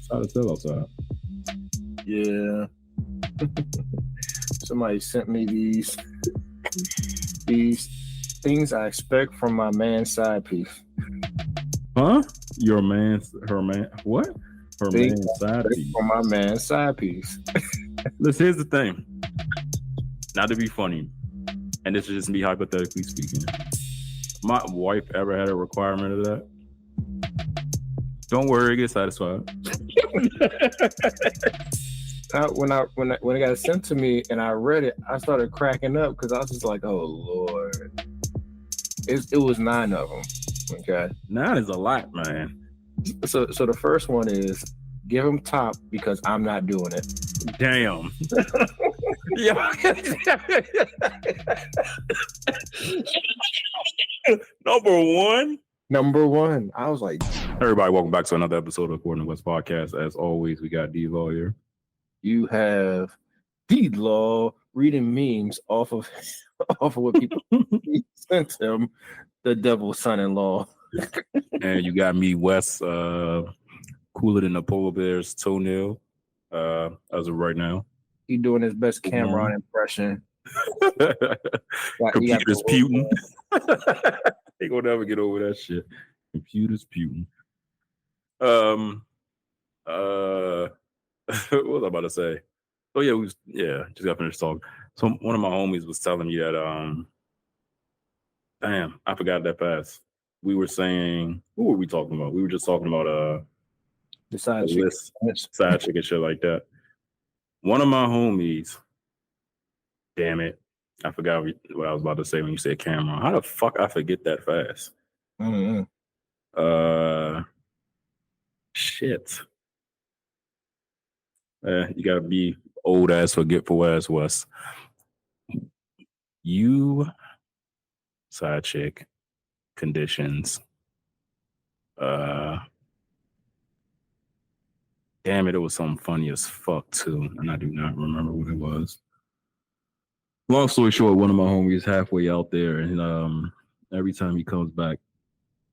It's hot as hell outside. Yeah. Somebody sent me these things I expect from my man's side piece. Huh? Your man's her man what? Her Things man's I side expect piece. from my man's side piece. Listen, here's the thing. Not to be funny, and this is just me hypothetically speaking. My wife ever had a requirement of that? Don't worry, get satisfied. When it got sent to me and I read it, I started cracking up because I was just like, "Oh Lord!" It was 9 of them. Okay, 9 is a lot, man. so the first one is give him top because I'm not doing it. Damn. Yeah. Number one. I was like, everybody, welcome back to another episode of According to West Podcast. As always, we got DeLaw here. You have DeLaw reading memes off of what people sent him, the devil's son-in-law. And you got me, Wes, cooler than a polar bear's toenail, as of right now. He doing his best Cameron impression. Computers Putin. They gonna never get over that shit. Computers Putin. What was I about to say? Oh yeah, just got finished talking. So one of my homies was telling me that damn, I forgot that fast. We were saying, what were we talking about? We were just talking about the side chick and shit like that. One of my homies, damn it, I forgot what I was about to say when you said Cameron. How the fuck I forget that fast? Mm-hmm. Shit. You gotta be old ass forgetful ass Wes. You side chick conditions. Damn it was something funny as fuck too, and I do not remember what it was. Long story short, one of my homies halfway out there, and every time he comes back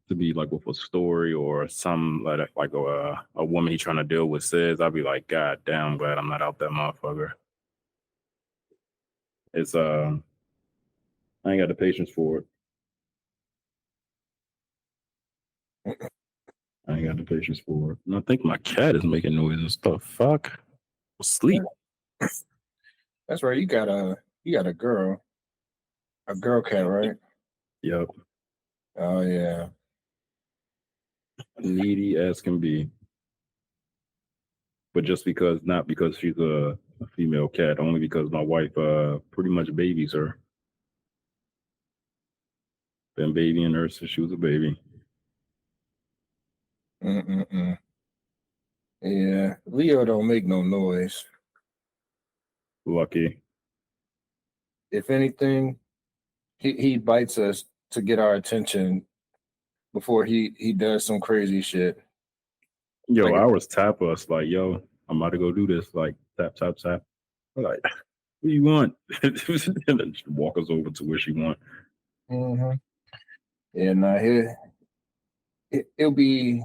to be like with a story or some like a woman he trying to deal with says, I'll be like, God damn, glad I'm not out that motherfucker. It's I ain't got the patience for it. I ain't got the patience for it. And I think my cat is making noise and stuff. Fuck. Sleep. That's right. You got a girl cat, right? Yep. Oh yeah. Needy as can be. But not because she's a female cat, only because my wife pretty much babies her. Been babying her since she was a baby. Yeah, Leo don't make no noise. Lucky. If anything, he bites us to get our attention before he does some crazy shit. Yo, like, ours tap us like, yo, I'm about to go do this. Like, tap, tap, tap. We're like, what do you want? And then just walk us over to where she want. Mm-hmm. Yeah, now it'll be,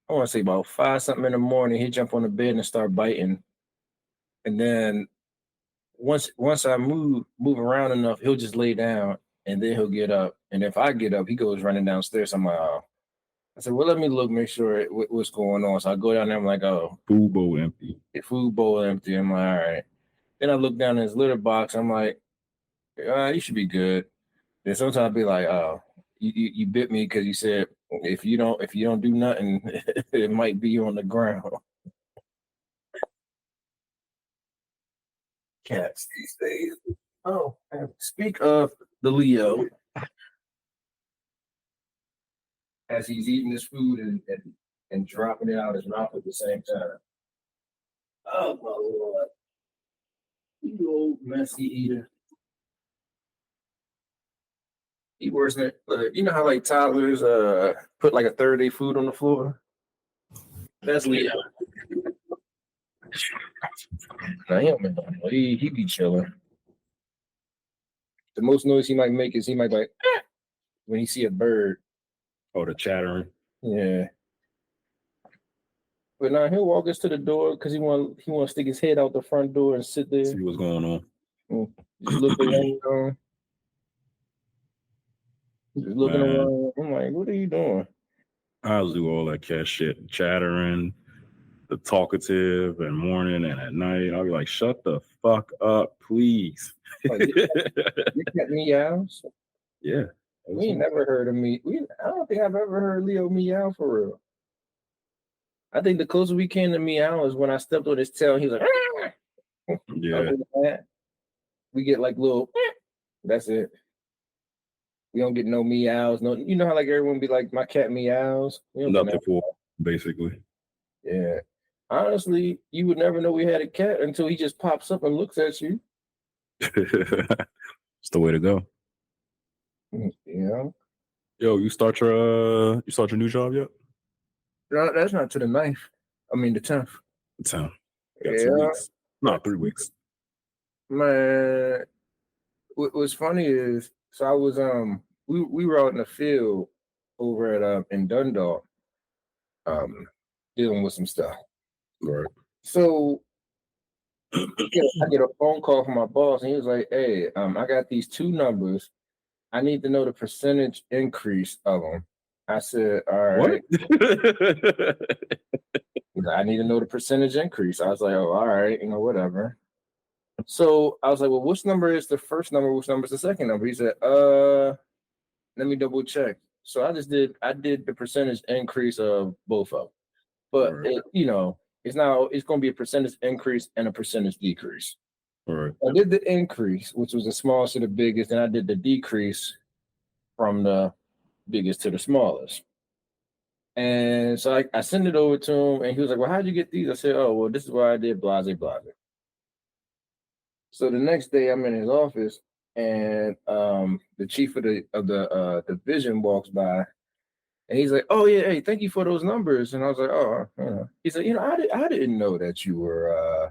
I want to say about 5 something in the morning. He'll jump on the bed and start biting. And then once I move around enough, he'll just lay down and then he'll get up. And if I get up, he goes running downstairs. I'm like, oh. I said, well, let me look, make sure what's going on. So I go down there. I'm like, oh, food bowl empty. Food bowl empty. I'm like, all right. Then I look down in his litter box. I'm like, you should be good. Then sometimes I'll be like, oh, you bit me because you said if you don't do nothing, it might be on the ground. Cats these days. Oh, speak of the Leo, as he's eating his food and dropping it out his mouth at the same time. Oh my Lord, you old messy eater. He worse than you know how like toddlers put like a third of their food on the floor. That's Leo. He be chilling. The most noise he might make is he might like when he see a bird. Oh, the chattering. Yeah. But now he'll walk us to the door because he want to stick his head out the front door and sit there See what's going on. and just look around. Just looking Man, around. I'm like, what are you doing? I'll do all that cat shit, chattering, the talkative, and morning and at night. I'll be like, shut the fuck up, please. Like, you cat meows. Yeah. We ain't never heard of me. I don't think I've ever heard Leo meow for real. I think the closer we came to meow is when I stepped on his tail. He was like, "Ah!" Yeah. Other than that, we get like little. That's it. We don't get no meows. No, you know how like everyone be like, my cat meows. We don't get Nothing for basically. Yeah. Honestly, you would never know we had a cat until he just pops up and looks at you. It's the way to go. Yeah. Yo, you start your new job yet? No, that's not to the 9th. I mean the 10th. The 10th. Got Yeah. 2 weeks. No, 3 weeks. Man, what's funny is so I was we were out in the field over at in Dundalk dealing with some stuff. Right. So I get a phone call from my boss and he was like, hey, I got these 2 numbers. I need to know the percentage increase of them. I said, all right. What? I need to know the percentage increase. I was like, oh, all right, whatever. So I was like, well, which number is the first number? Which number is the second number? He said, let me double check. So I did the percentage increase of both of them. But Right. it's going to be a percentage increase and a percentage decrease. Right. I did the increase, which was the smallest to the biggest, and I did the decrease from the biggest to the smallest. And so I sent it over to him, and he was like, well, how'd you get these? I said, oh, well, this is why I did blase, blase. So the next day I'm in his office, and the chief of the division walks by, and he's like, oh, yeah, hey, thank you for those numbers. And I was like, oh, He said, I didn't know that you were,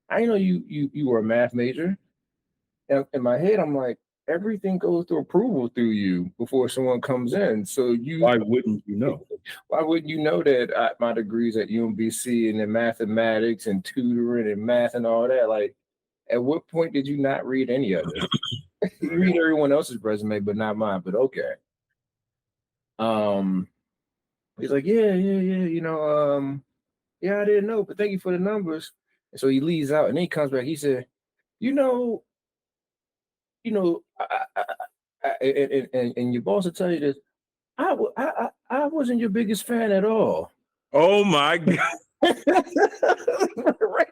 I didn't know you were a math major. And in my head, I'm like, everything goes through approval through you before someone comes in. So why wouldn't you know? Why wouldn't you know that my degrees at UMBC and in mathematics and tutoring and math and all that? Like, at what point did you not read any of it? You read everyone else's resume, but not mine. But okay. He's like, yeah, yeah, I didn't know, but thank you for the numbers. And so he leaves out, and then he comes back. He said, and your boss will tell you this. I wasn't your biggest fan at all. Oh my god! Right.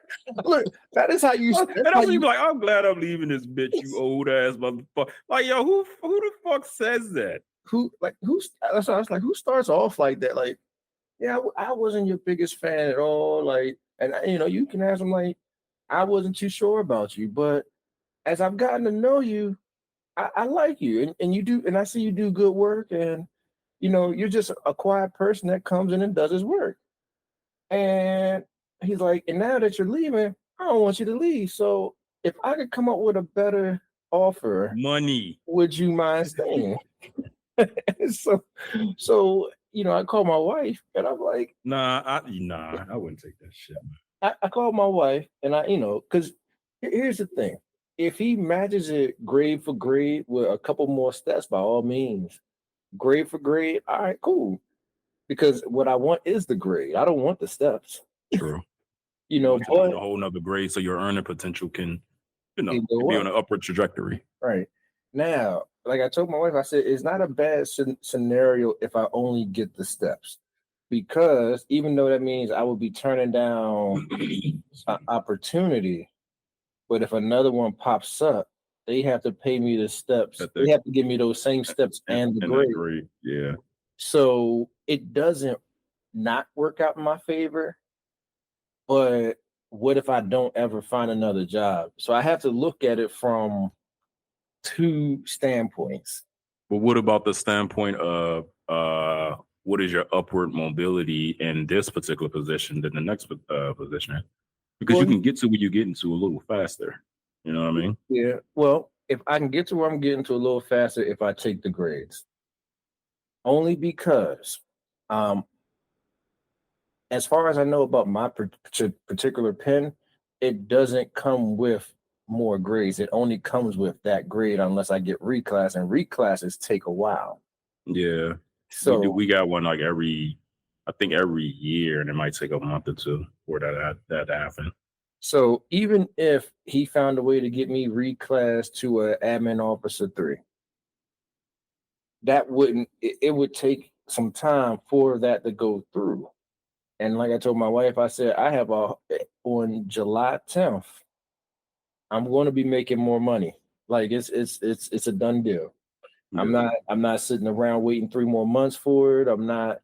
Look, that is how you. And that's what you be like. I'm glad I'm leaving this bitch, you old ass motherfucker. Like, yo, who the fuck says that? That's why I was like, who starts off like that? Like, yeah, I wasn't your biggest fan at all. Like, and you can ask them like, I wasn't too sure about you, but as I've gotten to know you, I like you, and you do, and I see you do good work, and you're just a quiet person that comes in and does his work. And he's like, and now that you're leaving, I don't want you to leave. So if I could come up with a better offer, money, would you mind staying? so I called my wife, and I'm like, nah, I wouldn't take that shit. I called my wife, and because here's the thing. If he matches it grade for grade with a couple more steps, by all means, grade for grade, all right, cool. Because what I want is the grade. I don't want the steps. True. But a whole nother grade so your earning potential can, be on an upward trajectory. Right. Now, like I told my wife, I said, it's not a bad scenario if I only get the steps. Because even though that means I will be turning down an opportunity, but if another one pops up, they have to pay me the steps. They have to give me those same steps and the grade. Yeah. So it doesn't not work out in my favor. But what if I don't ever find another job? So I have to look at it from 2 standpoints. But what about the standpoint of what is your upward mobility in this particular position than the next position? Because you can get to where you're getting to a little faster. You know what I mean? Yeah. Well, if I can get to where I'm getting to a little faster if I take the grades. Only because as far as I know about my particular pen, it doesn't come with more grades. It only comes with that grade unless I get reclass, and reclasses take a while. Yeah, So we got one like I think every year, and it might take a month or two for that to happen. so even if he found a way to get me reclassed to a admin officer 3, that wouldn't it would take some time for that to go through. And like I told my wife, I said I have a on July 10th, I'm going to be making more money. Like it's a done deal. Yeah. I'm not sitting around waiting 3 more months for it. I'm not,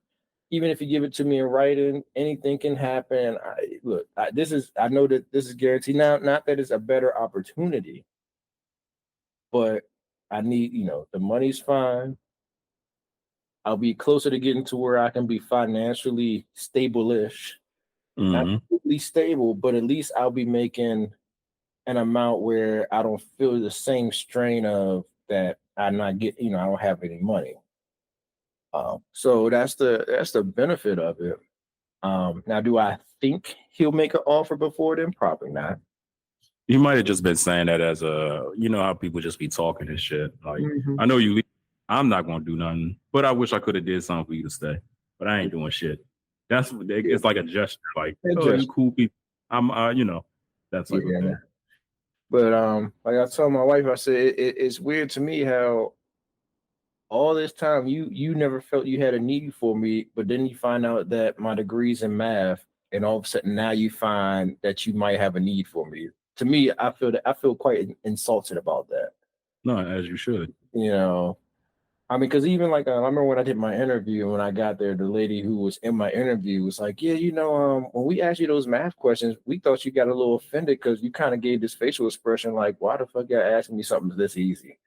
even if you give it to me in writing, anything can happen. I know that this is guaranteed now. Not that it's a better opportunity, but I need, the money's fine. I'll be closer to getting to where I can be financially stable-ish, not Hmm. completely stable, but at least I'll be making an amount where I don't feel the same strain of that I'm not getting, I don't have any money. So that's the benefit of it. Now, do I think he'll make an offer before then? Probably not. You might have just been saying that as a, how people just be talking and shit. Like, Mhm. I know you. I'm not gonna do nothing, but I wish I could have did something for you to stay. But I ain't doing shit. Yeah, It's like a gesture. Like, it oh, you just cool people. I'm, that type of yeah. thing. But like I told my wife, I said it's weird to me how all this time you never felt you had a need for me, but then you find out that my degree's in math, and all of a sudden now you find that you might have a need for me. To me, I feel quite insulted about that. No, as you should. You know, I mean, because even like I remember when I did my interview, when I got there, the lady who was in my interview was like, "Yeah, when we asked you those math questions, we thought you got a little offended because you kind of gave this facial expression like, why the fuck y'all asking me something this easy?"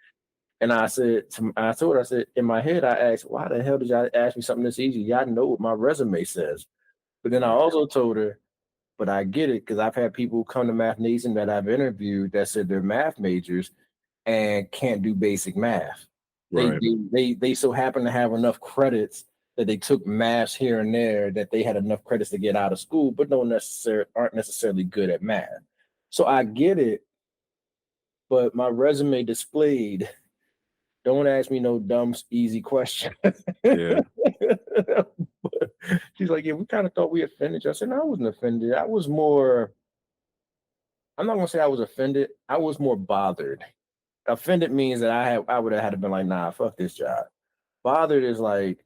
And I told her, I said, in my head, I asked, why the hell did y'all ask me something this easy? Y'all know what my resume says. But then I Right. also told her, but I get it because I've had people come to Math Nation that I've interviewed that said they're math majors and can't do basic math. They Right. they so happen to have enough credits that they took maths here and there that they had enough credits to get out of school, but aren't necessarily good at math. So I get it, but my resume displayed. Don't ask me no dumb, easy question. Yeah. She's like, yeah, we kind of thought we offended you. I said, no, I wasn't offended. I was more, I'm not gonna say I was offended. I was more bothered. Offended means that I would have had to been like, nah, fuck this job. Bothered is like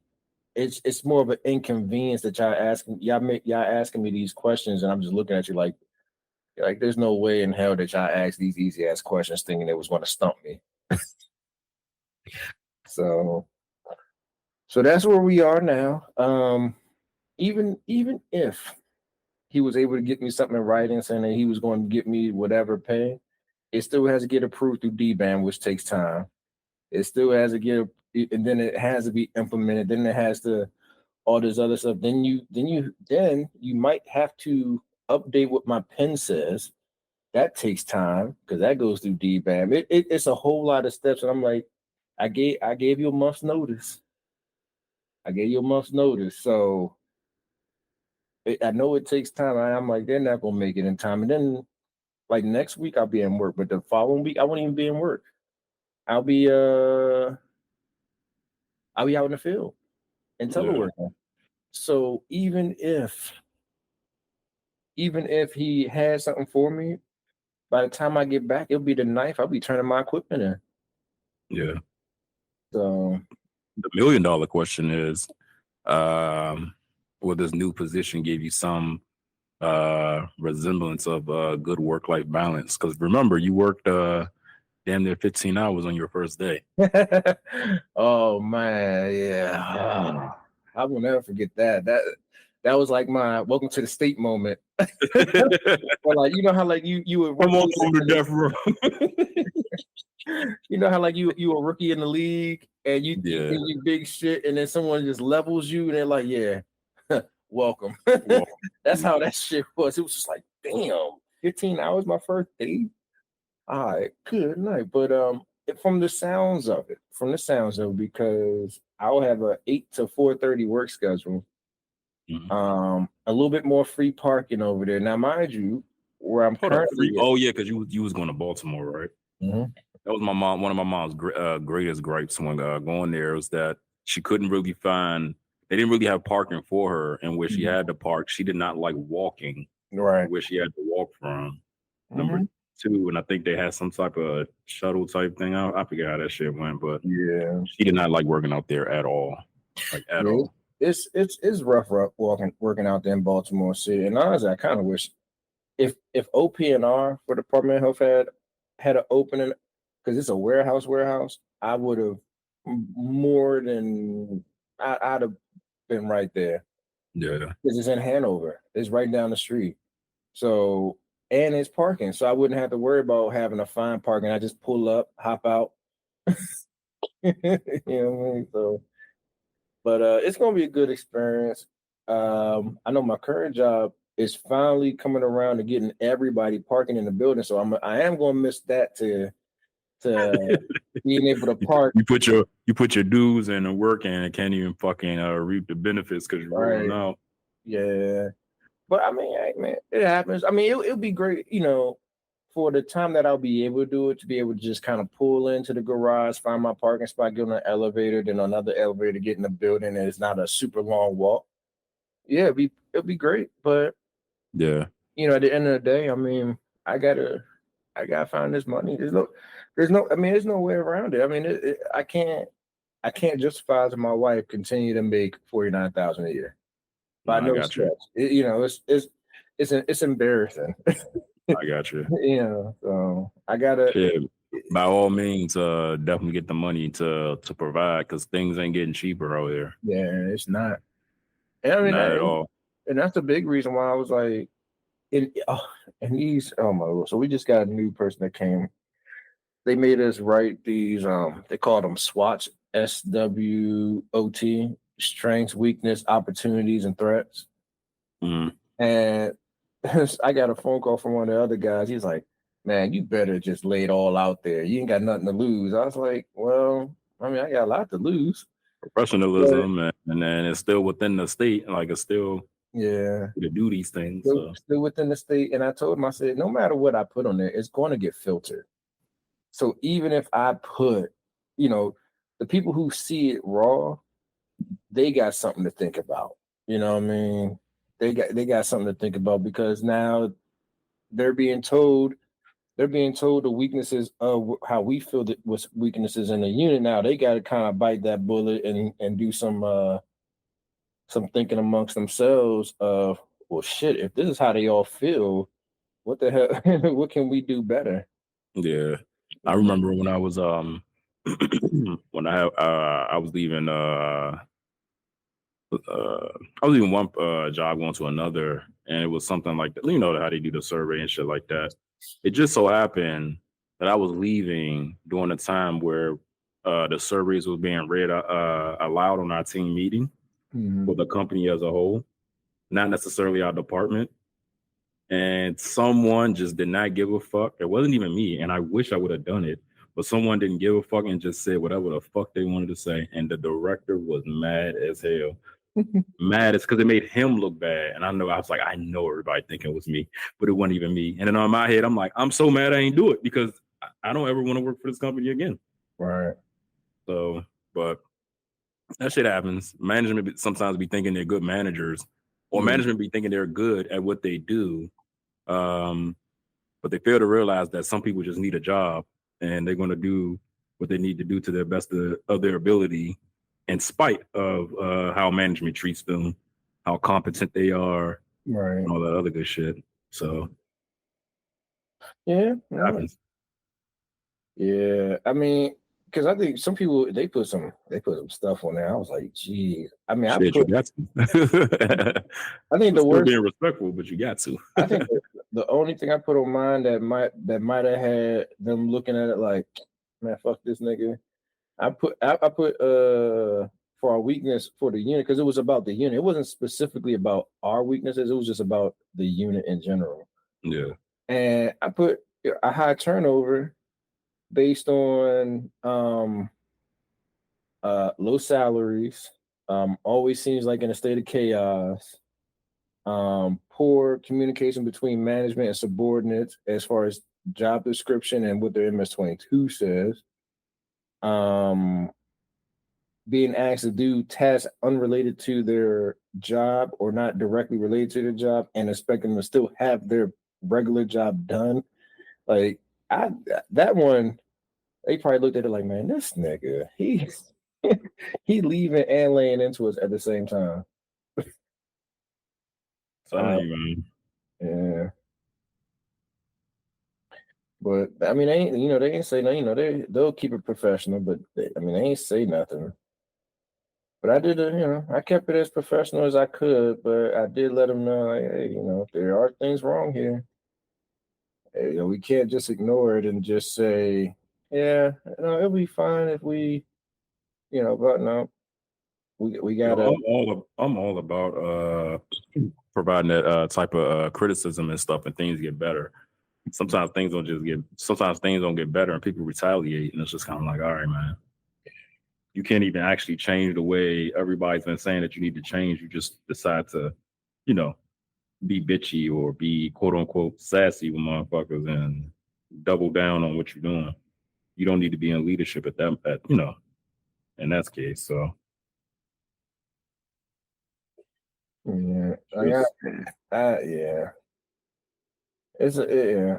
it's more of an inconvenience that y'all asking me these questions, and I'm just looking at you like there's no way in hell that y'all asked these easy ass questions thinking it was going to stump me. So so that's where we are now. Even if he was able to get me something in writing saying that he was going to get me whatever pay, it still has to get approved through DBAM, which takes time. It still has to and then it has to be implemented. Then it has to all this other stuff. Then you might have to update what my pen says. That takes time because that goes through DBAM. It's a whole lot of steps, and I'm like, I gave you a month's notice. I gave you a month's notice, so I know it takes time. I'm like, they're not gonna make it in time. And then like next week I'll be in work, but the following week I won't even be in work. I'll be uh I'll be out in the field and Yeah. teleworking. So even if he has something for me, by the time I get back, it'll be the ninth. I'll be turning my equipment in. Yeah. So The $1 million question is, um, will this new position give you some resemblance of good work life balance? Because remember, you worked damn near 15 hours on your first day. oh man, yeah. I will never forget that. That was like my welcome to the state moment. Or like you know how like you were Come on rookie over to death row. you know how like you a rookie in the league and you Yeah. think you big shit and then someone just levels you and they're like, yeah, welcome. Well, That's how that shit was. It was just like, damn, 15 hours my first day. All right, good night. But from the sounds of it, because I'll have a 8 to 4:30 work schedule. A little bit more free parking over there. Now, mind you, where I'm Hold up, currently free. Oh yeah, because you was going to Baltimore, right? Mhm. That was my mom. One of my mom's greatest gripes when going there was that she couldn't really find. They didn't really have parking for her, and where she Mhm. had to park, she did not like walking Right. where she had to walk from. Number Mhm. two, and I think they had some type of shuttle type thing. I forget how that shit went, but Yeah. she did not like working out there at all, like at Yeah. all. It's rough working out there in Baltimore City. And honestly, I kind of wish if OP&R for Department of Health had an opening because it's a warehouse, I would have more than I'd have been right there Yeah, because it's in Hanover. It's right down the street. So and it's parking, so I wouldn't have to worry about having to find parking. I just pull up, hop out. You know what I mean? So, but it's gonna be a good experience. I know my current job is finally coming around to getting everybody parking in the building, so I am gonna miss that to being able to park. you put your dues in and work in and can't even fucking reap the benefits because you're rolling Right? out. Yeah. But I mean, hey, man, it happens. I mean, it'll be great, for the time that I'll be able to do it, to be able to just kind of pull into the garage, find my parking spot, get on an elevator, then another elevator, get in the building, and it's not a super long walk. Yeah, it'll be great. But Yeah, at the end of the day, I mean, I gotta find this money. There's no way around it. I mean, I can't justify to my wife continue to make 49,000 a year no, by I no got you. stretch. It's embarrassing. I got you. So I gotta. Shit, by all means, definitely get the money to provide because things ain't getting cheaper out here. Yeah, it's not. And I mean, Not at all. and that's the big reason why I was like, and oh my Lord. So we just got a new person that came. They made us write these. They called them SWOT, SWOT, strengths, weakness, opportunities, and threats. Mm. And I got a phone call from one of the other guys. He's like, "Man, you better just lay it all out there. You ain't got nothing to lose." I was like, "Well, I mean, I got a lot to lose." But Professionalism and then it's still within the state, like it's still yeah, to do these things. still, So still within the state. And I told him, I said, no matter what I put on there, it's going to get filtered. So even if I put, you know, the people who see it raw, they got something to think about. You know what I mean? They got something to think about because now they're being told the weaknesses of how we feel that was weaknesses in the unit. Now they got to kind of bite that bullet and do some thinking amongst themselves of, well, shit, if this is how they all feel, what the hell? What can we do better? yeah, I remember when I was when I was leaving I was leaving one job going to another, and it was something like that. You know how they do the survey and shit like that. It just so happened that I was leaving during the time where the surveys was being read aloud on our team meeting for Mhm. the company as a whole, not necessarily our department. And someone just did not give a fuck. It wasn't even me, and I wish I would have done it. But someone didn't give a fuck and just said whatever the fuck they wanted to say. And the director was mad as hell. Mad is because it made him look bad. And I was like, I know everybody thinking it was me, but it wasn't even me. And then on my head, I'm like, I'm so mad I ain't do it because I don't ever want to work for this company again. Right. So, but that shit happens. Management sometimes be thinking they're good managers, or Yeah. management be thinking they're good at what they do. Um, but they fail to realize that some people just need a job and they're going to do what they need to do to their best of their ability in spite of how management treats them, how competent they are, Right. and all that other good shit. So Yeah. it happens. Yeah. I mean, because I think some people they put some stuff on there. I was like, geez. I mean, Shit, you got to. I think But the still worst. being respectful, but you got to. I think the only thing I put on mine that might have had them looking at it like, man, fuck this nigga. I put for our weakness for the unit because it was about the unit. It wasn't specifically about our weaknesses. It was just about the unit in general. Yeah. And I put a high turnover based on low salaries, Always seems like in a state of chaos. Poor communication between management and subordinates as far as job description and what their MS-22 says. Um, Being asked to do tasks unrelated to their job or not directly related to their job and expecting them to still have their regular job done. Like I that one, they probably looked at it like, man, this nigga, he leaving and laying into us at the same time. Telling Uh, you, man. yeah. But I mean, they ain't, they ain't say nothing. They'll keep it professional, but I mean, they ain't say nothing. But I did, I kept it as professional as I could. But I did let them know, like, hey, there are things wrong here. Hey, we can't just ignore it and just say, yeah, it'll be fine if we, but no, we Yo, gotta. I'm all about providing that type of criticism and stuff, and things get better. Sometimes things don't get better, and people retaliate, and it's just kind of like, all right, man, you can't even actually change the way everybody's been saying that you need to change. You just decide to, you know, be bitchy or be quote unquote sassy with motherfuckers and double down on what you're doing. You don't need to be in leadership in that case. So Yeah, just yeah, yeah,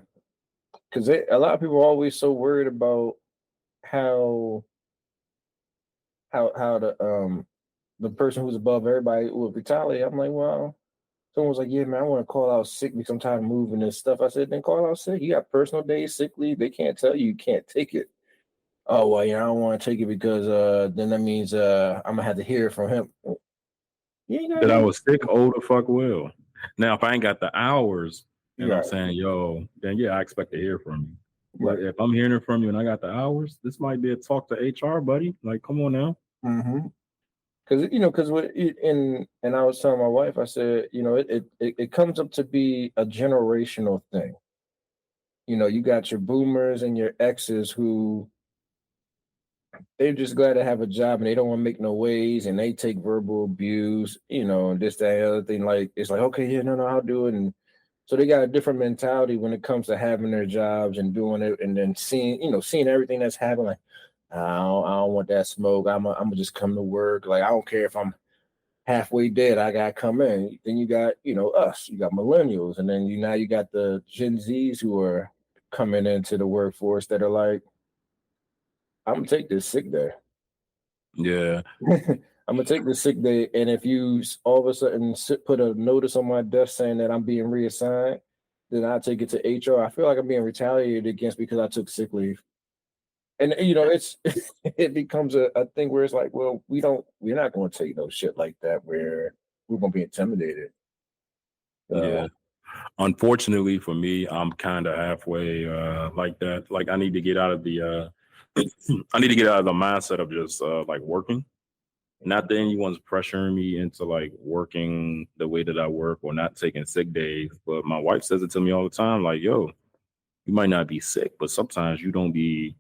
because a lot of people are always so worried about how the person who's above everybody will retaliate. I'm like, well, someone was like, yeah, man, I want to call out sick because I'm tired of moving and stuff. I said, then call out sick. You got personal days, sick leave. They can't tell you can't take it. Oh well, I don't want to take it because then that means I'm gonna have to hear from him. You ain't gotta that I do was sick, oh the fuck will. Now if I ain't got the hours it. and I'm Right, saying, yo, then yeah, I expect to hear from you. But right. if I'm hearing it from you and I got the hours, this might be a talk to HR, buddy. Like, come on now. Mm-hmm. Because and I was telling my wife, I said, it comes up to be a generational thing. You got your boomers and your exes who they're just glad to have a job and they don't want to make no waves and they take verbal abuse, and this, that, and the other thing. Like it's like, okay, yeah, no, I'll do it. And so they got a different mentality when it comes to having their jobs and doing it and then seeing everything that's happening. Like, I don't want that smoke. I'm gonna just come to work. Like I don't care if I'm halfway dead, I gotta come in. Then you got, us, you got millennials, and then now you got the Gen Zs who are coming into the workforce that are like, I'm gonna take this sick day. Yeah. I'm gonna take this sick day, and if you all of a sudden put a notice on my desk saying that I'm being reassigned, then I take it to HR. I feel like I'm being retaliated against because I took sick leave, and it's it becomes a thing where it's like, well, we're not going to take no shit like that where we're going to be intimidated. Yeah. So, Unfortunately for me, I'm kind of halfway like that. Like I need to get out of the I need to get out of the mindset of just like working. Not that anyone's pressuring me into like working the way that I work or not taking sick days, but my wife says it to me all the time, like, yo, you might not be sick, but sometimes you don't be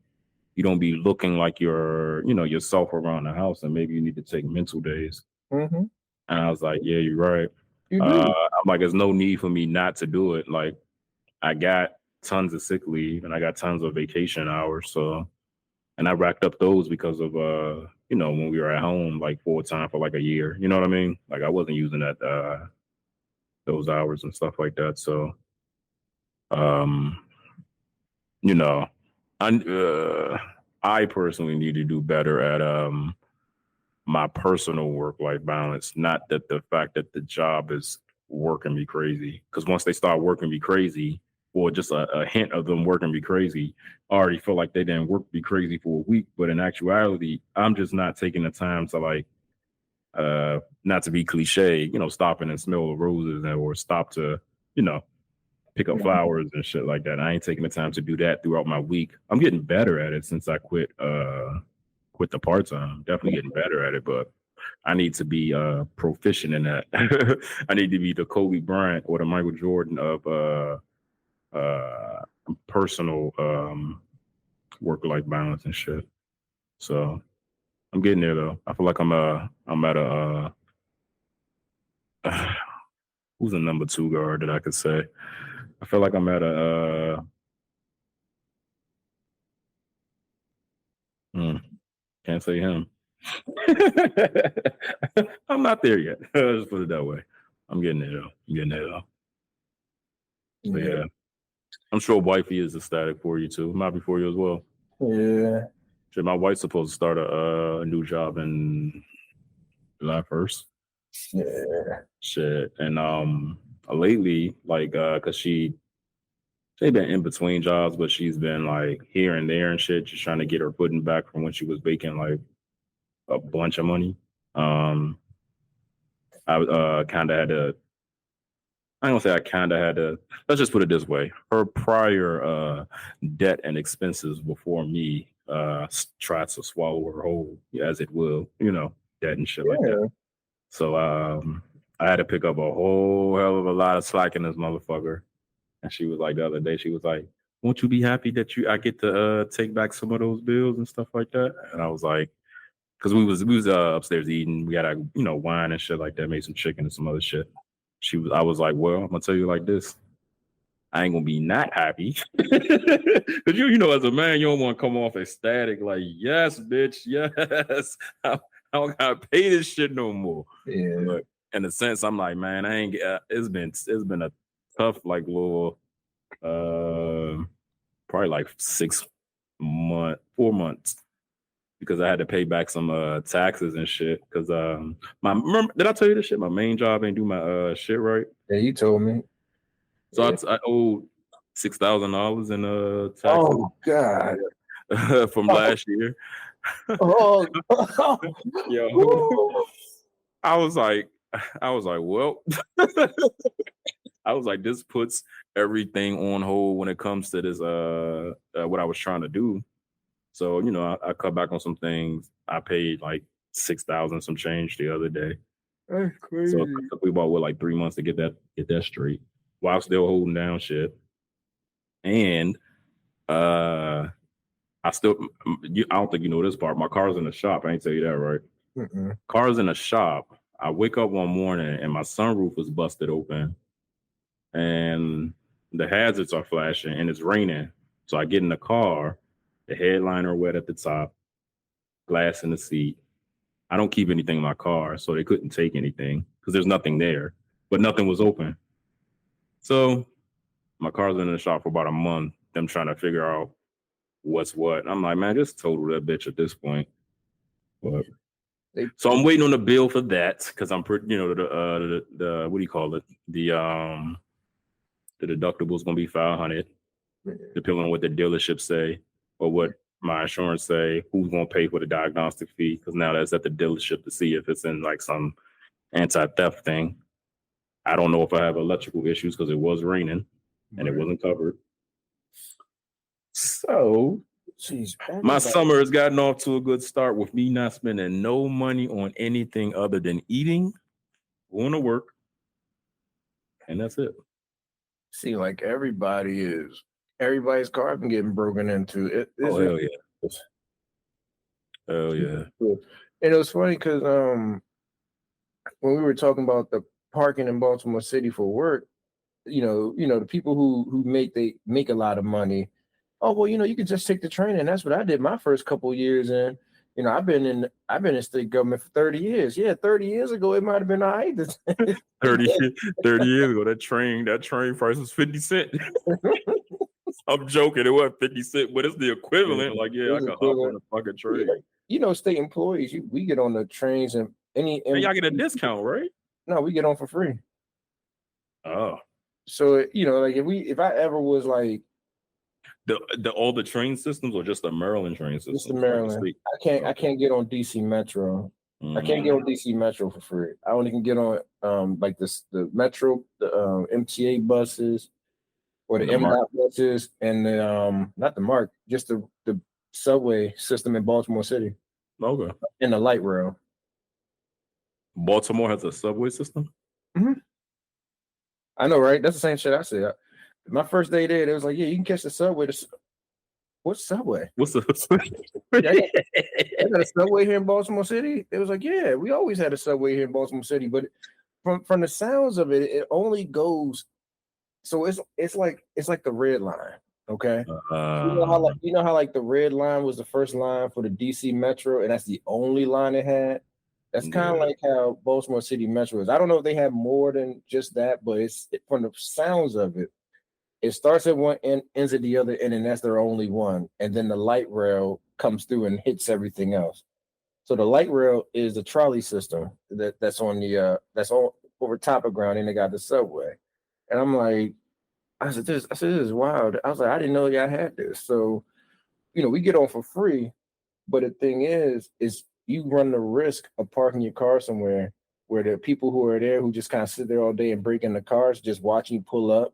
looking like yourself around the house, and maybe you need to take mental days. mhm, And I was like, yeah, you're right. you do. I'm like, there's no need for me not to do it. Like I got tons of sick leave and I got tons of vacation hours. So, and I racked up those because of, when we were at home, like full time for like a year, you know what I mean? Like I wasn't using those hours and stuff like that. So, um, you know, I personally need to do better at, my personal work life balance, not that the fact that the job is working me crazy. Because once they start working me crazy, or just a hint of them working me crazy, I already feel like they didn't work me crazy for a week. But in actuality, I'm just not taking the time to like, not to be cliche, stop and smell the roses or stop to, you know, pick up Mhm. flowers and shit like that. I ain't taking the time to do that throughout my week. I'm getting better at it since I quit the part time. Definitely getting better at it, but I need to be proficient in that. I need to be the Kobe Bryant or the Michael Jordan of personal work life balance and shit. So I'm getting there though. I feel like I'm at a who's the number 2 guard that I could say? I feel like I'm at a can't say him. I'm not there yet. Just put it that way. I'm getting there though. So yeah. I'm sure wifey is ecstatic for you too. Might be for you as well. Yeah. Shit, my wife's supposed to start a new job in July 1st. Yeah. Shit. And lately, like cause she's been in between jobs, but she's been like here and there and shit, just trying to get her footing back from when she was making like a bunch of money. I kind of had to. I don't say I kind of had to. Let's just put it this way: her prior debt and expenses before me tried to swallow her whole, as it will, debt and shit like that. So I had to pick up a whole hell of a lot of slack in this motherfucker. And she was like the other day, she was like, "Won't you be happy that I get to take back some of those bills and stuff like that?" And I was like, because we was upstairs eating, we had wine and shit like that, made some chicken and some other shit. I was like, well, I'm gonna tell you like this. I ain't gonna be not happy. Cause as a man, you don't want to come off ecstatic, like, yes, bitch, yes. I don't gotta pay this shit no more. Yeah. But in a sense, I'm like, man, I ain't it's been a tough, like little probably like 4 months. Because I had to pay back some taxes and shit. Because did I tell you this shit? My main job ain't do my shit right. Yeah, you told me. So I owed $6,000 in taxes. Oh God! From last year. Oh, yo, I was like, well, I was like, this puts everything on hold when it comes to this what I was trying to do. So, I cut back on some things. I paid like 6,000 some change the other day. That's crazy. So it took me about like 3 months to get that straight while still holding down shit. And I don't think you know this part. My car's in the shop. I ain't tell you that, right? Mm-mm. Car's in the shop. I wake up one morning and my sunroof was busted open. And the hazards are flashing and it's raining. So I get in the car. The headliner wet at the top, glass in the seat. I don't keep anything in my car, so they couldn't take anything because there's nothing there, but nothing was open. So my car's been in the shop for about a month, them trying to figure out what's what. And I'm like, man, just total that bitch at this point. But, so I'm waiting on the bill for that because I'm pretty, the what do you call it? The deductible is going to be $500, depending on what the dealership say or what my insurance say, who's going to pay for the diagnostic fee, because now that's at the dealership to see if it's in like some anti-theft thing. I don't know if I have electrical issues because it was raining and it wasn't covered. So my summer has gotten off to a good start with me not spending no money on anything other than eating, going to work, and that's it. See, like everybody's car been getting broken into. Oh hell yeah! Hell yeah! And it was funny because when we were talking about the parking in Baltimore City for work, the people who make a lot of money. Oh well, you can just take the train, and that's what I did my first couple of years in. I've been in state government for 30 years. Yeah, 30 years ago, it might have been all right. 30 years ago, that train price was 50 cents. I'm joking. It wasn't 50 cents, but it's the equivalent. Like, yeah, I can hop on a fucking train. State employees, we get on the trains and y'all get a discount, right? No, we get on for free. Oh. So, like if I ever was like all the train systems or just the Maryland train system? Just the Maryland. I can't get on DC Metro. I can't get on DC Metro for free. I only can get on like the Metro, the MTA buses, or the MDOT buses, and the not the MARC, just the subway system in Baltimore City. Okay. In the light rail. Baltimore has a subway system? Mm-hmm. I know, right? That's the same shit I said. My first day there, they was like, yeah, you can catch the subway. What's Subway? What's the? I got a Subway here in Baltimore City. It was like, yeah, we always had a Subway here in Baltimore City, but from the sounds of it, it only goes. So it's like the red line. Okay, you know how like the red line was the first line for the DC Metro, and that's the only line it had. That's kind of like how Baltimore City Metro is. I don't know if they have more than just that, but from the sounds of it. It starts at one end, ends at the other end, and that's their only one. And then the light rail comes through and hits everything else. So the light rail is the trolley system that's on the that's on over top of ground, and they got the subway. And I'm like, this is wild. I was like, I didn't know y'all had this. So, we get on for free, but the thing is you run the risk of parking your car somewhere where the people who are there who just kind of sit there all day and break in the cars, just watching you pull up.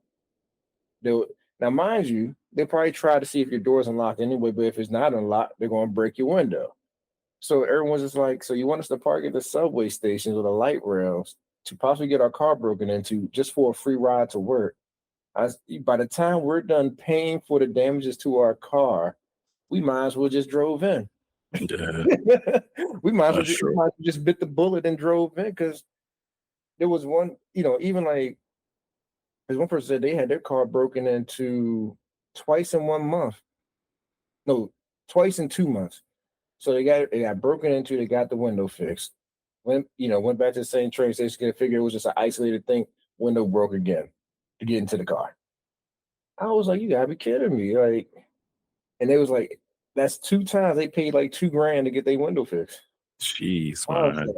Now, mind you, they'll probably try to see if your door's unlocked anyway, but if it's not unlocked, they're going to break your window. So everyone's just like, so you want us to park at the subway stations or the light rails to possibly get our car broken into just for a free ride to work. By the time we're done paying for the damages to our car, we might as well just drove in. Yeah, we might as well just bit the bullet and drove in because there was one, even like, because one person said they had their car broken into twice in 1 month. No, twice in 2 months. So they got broken into. They got the window fixed. Went back to the same train station. They figured it was just an isolated thing. Window broke again to get into the car. I was like, you gotta be kidding me! Like, and they was like, that's 2 times they paid like $2,000 to get their window fixed. Jeez, man.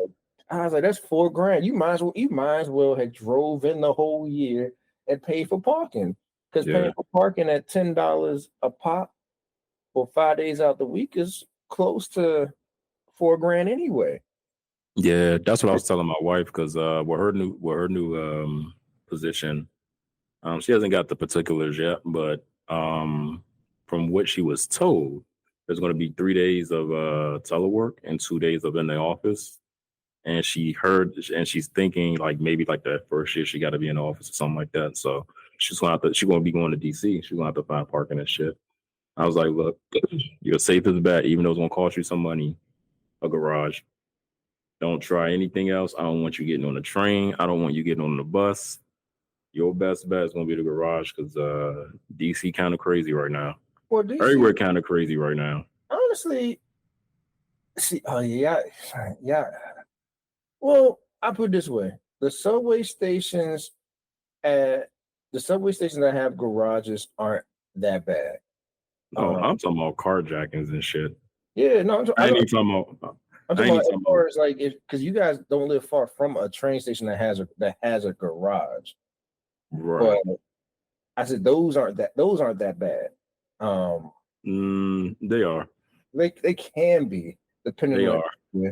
I was like, that's $4,000. You might as well have drove in the whole year and paid for parking. Because paying for parking at $10 a pop for 5 days out the week is close to $4,000 anyway. Yeah, that's what I was telling my wife because with her new position, she hasn't got the particulars yet, but from what she was told, there's going to be 3 days of telework and 2 days of in the office. And she's thinking like maybe like that first year she got to be in the office or something like that. So she's going to be going to DC. She's going to have to find parking and shit. I was like, look, you're safe as a bet, even though it's going to cost you some money, a garage. Don't try anything else. I don't want you getting on the train. I don't want you getting on the bus. Your best bet is going to be the garage because DC kind of crazy right now. Well, DC, everywhere kind of crazy right now. Honestly, yeah. Well, I put it this way: the subway stations that have garages aren't that bad. Oh, I'm talking about carjackings and shit. Yeah, no, I ain't talking about. I'm talking about as far as like because you guys don't live far from a train station that has a garage. Right. But I said those aren't that bad. They are. They can be depending. They on are. Yeah.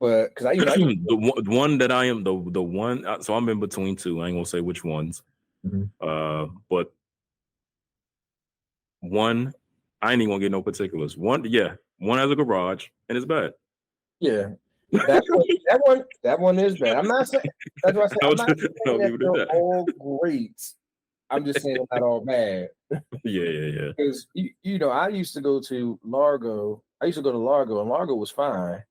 But because the one that I am the one, so I'm in between two. I ain't gonna say which ones. Mm-hmm. But one, I ain't even gonna get no particulars. One has a garage and it's bad. Yeah, that one is bad. I'm not saying that's what I said. I'm not saying that they're all great. I'm just saying they're not all bad. Yeah. Because I used to go to Largo. And Largo was fine.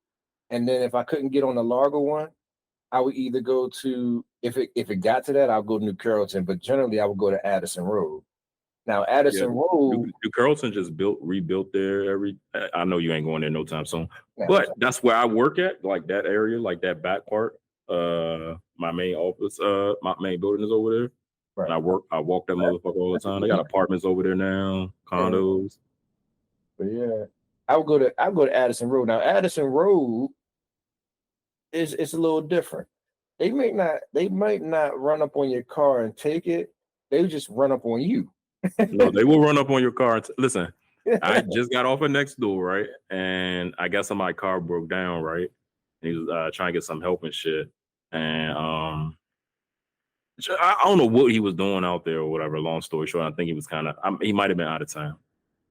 And then if I couldn't get on the Largo one, I would either go to if it got to that, I'll go to New Carrollton. But generally, I would go to Addison Road. Now, Addison Road, New Carrollton just rebuilt there. I know you ain't going there no time soon, but that's where I work at, like that area, like that back part. My main office, my main building is over there. Right. And I walk that motherfucker all the time. They got apartments over there now, condos. But yeah, I would go to Addison Road. Now, Addison Road it's a little different. They might not run up on your car and take it. They just run up on you. No, they will run up on your car. Listen, I just got off of next door, right? And I guess my car broke down, right? And he was trying to get some help and shit. And I don't know what he was doing out there or whatever. Long story short, I think he was he might have been out of town.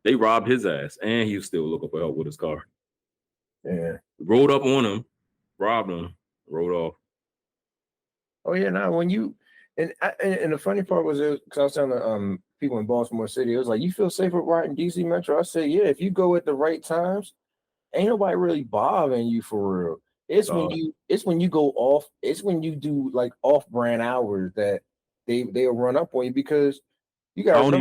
They robbed his ass, and he was still looking for help with his car. Yeah, rolled up on him, robbed him, rode off. Oh yeah, now when you and the funny part was because I was telling people in Baltimore City. It was like, you feel safer riding DC Metro? I said, yeah, if you go at the right times, ain't nobody really bothering you for real. It's when you go off, it's when you do like off-brand hours that they'll run up on you because you gotta remember. I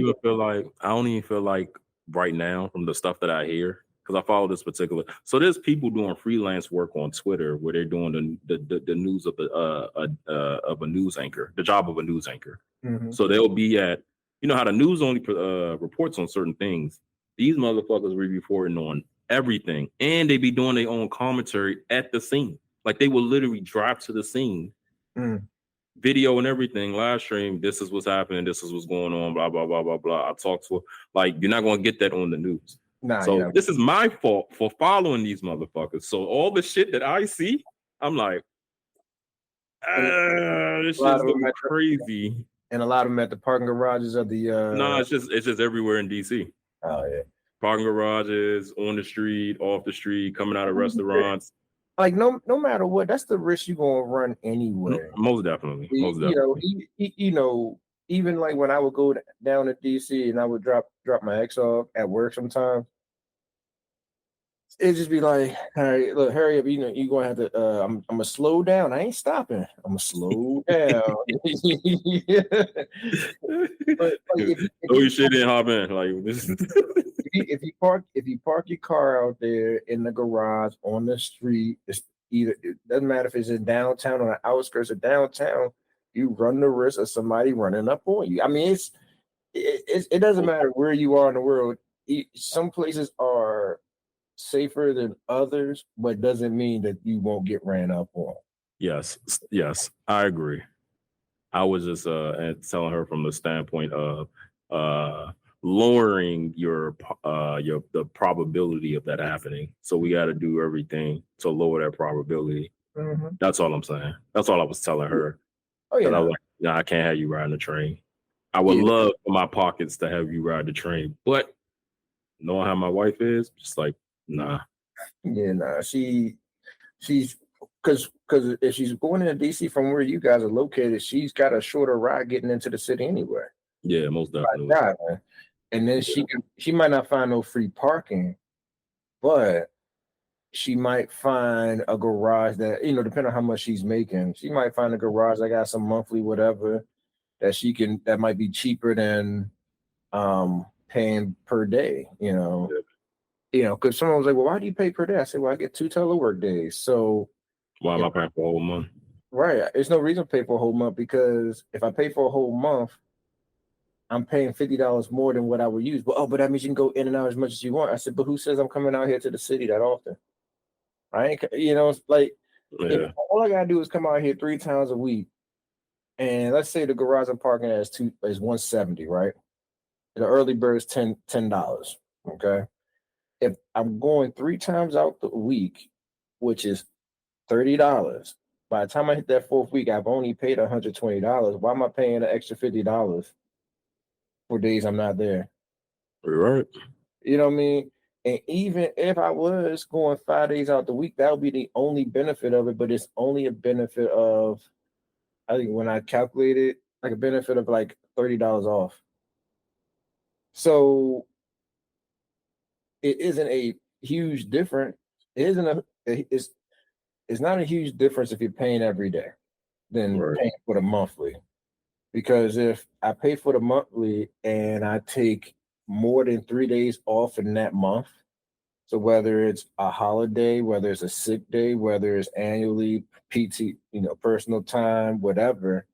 don't even feel like right now from the stuff that I hear, because I follow this particular. So there's people doing freelance work on Twitter where they're doing the news of a news anchor, the job of a news anchor. Mhm. So they'll be at, you know how the news only reports on certain things. These motherfuckers be reporting on everything, and they be doing their own commentary at the scene. Like they will literally drive to the scene, video and everything, live stream. This is what's happening. This is what's going on. Blah blah blah blah blah. I talked to her. Like you're not gonna get that on the news. Nah, So you know. this is my fault for following these motherfuckers. So all the shit that I see, I'm like, this shit's going crazy. And a lot of them at the parking garages of the No, it's just everywhere in DC. Oh yeah. Parking garages, on the street, off the street, coming out of restaurants. Like no matter what, that's the risk you're gonna run anyway. Most definitely. You know, even like when I would go down to DC and I would drop my ex off at work sometimes, it'd just be like, all right, look, hurry up, you know, you're gonna have to I'm gonna slow down. I ain't stopping, I'm gonna slow down. But like, you shit didn't hop in. Like this if you park your car out there in the garage on the street, it doesn't matter if it's in downtown or the outskirts of downtown, you run the risk of somebody running up on you. I mean, it doesn't matter where you are in the world. Some places are safer than others, but doesn't mean that you won't get ran up on. Yes, I agree. I was just telling her from the standpoint of lowering the probability of that happening. So we got to do everything to lower that probability. Mm-hmm. That's all I'm saying. That's all I was telling her. Oh yeah, I was like, nah, I can't have you riding the train. I would love for my pockets to have you ride the train, but knowing how my wife is, just like, nah. Yeah, nah. She's because if she's going into DC from where you guys are located, she's got a shorter ride getting into the city anyway. Yeah, most definitely. And then she might not find no free parking, but she might find a garage that, you know, depending on how much she's making, she might find a garage that got some monthly whatever that might be cheaper than paying per day, you know. Yeah. You know, because someone was like, well, why do you pay per day? I said, well, I get 2 telework days. So why am I paying for a whole month? Right. There's no reason to pay for a whole month, because if I pay for a whole month, I'm paying $50 more than what I would use. But that means you can go in and out as much as you want. I said, but who says I'm coming out here to the city that often? Right? You know, it's like, if all I gotta do is come out here 3 times a week, and let's say the garage I'm parking at is $170, right? The early bird is $10. Okay. If I'm going 3 times out the week, which is $30, by the time I hit that 4th week, I've only paid $120. Why am I paying an extra $50 for days I'm not there? Right. You know what I mean? And even if I was going 5 days out the week, that would be the only benefit of it. But it's only a benefit of, I think when I calculated, like a benefit of like $30 off. So it isn't a huge difference. It's not a huge difference if you're paying every day than paying for the monthly. Because if I pay for the monthly and I take more than 3 days off in that month, so whether it's a holiday, whether it's a sick day, whether it's annually PT, you know, personal time, whatever,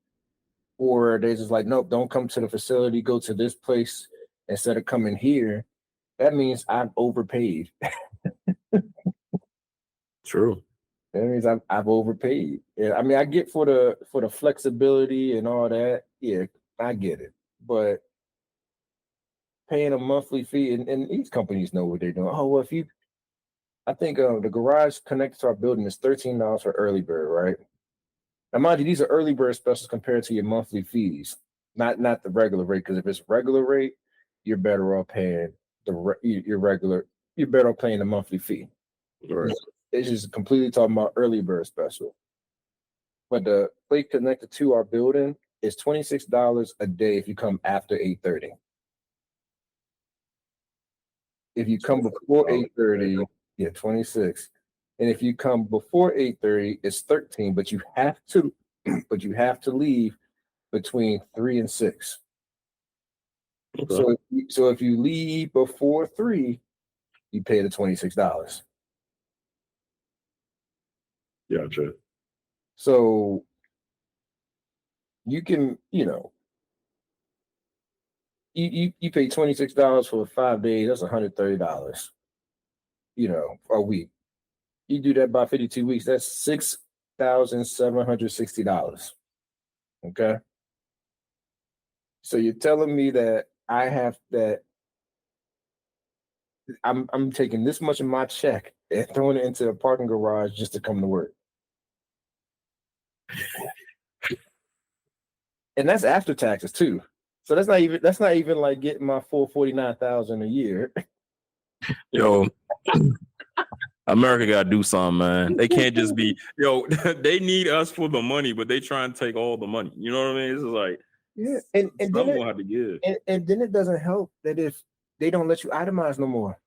or they just like, nope, don't come to the facility, go to this place instead of coming here, that means I've overpaid. True. That means I've overpaid. Yeah, I mean, I get for the flexibility and all that. Yeah, I get it. But paying a monthly fee, and these companies know what they're doing. Oh, well, I think the garage connected to our building is $13 for early bird, right? Now, mind you, these are early bird specials compared to your monthly fees, not the regular rate. Because if it's regular rate, you're better off paying your regular. You're better off paying the monthly fee. Right. It's just completely talking about early bird special. But the place connected to our building is $26 a day if you come after 8:30. If you come before 8:30, yeah, 26. And if you come before 8:30, it's 13. But you have to, but you have to leave between 3 and 6. Okay. So if you leave before 3, you pay the $26. Gotcha. So you can, you pay $26 for 5 days. That's $130. A week. You do that by 52 weeks. That's $6,760. Okay. So you're telling me that I'm taking this much of my check and throwing it into a parking garage just to come to work. And that's after taxes too. So that's not even like getting my full 49,000 a year. Yo, America gotta do something, man. They can't just be they need us for the money, but they try and take all the money. You know what I mean? It's like and someone will have to give. And then it doesn't help that if they don't let you itemize no more.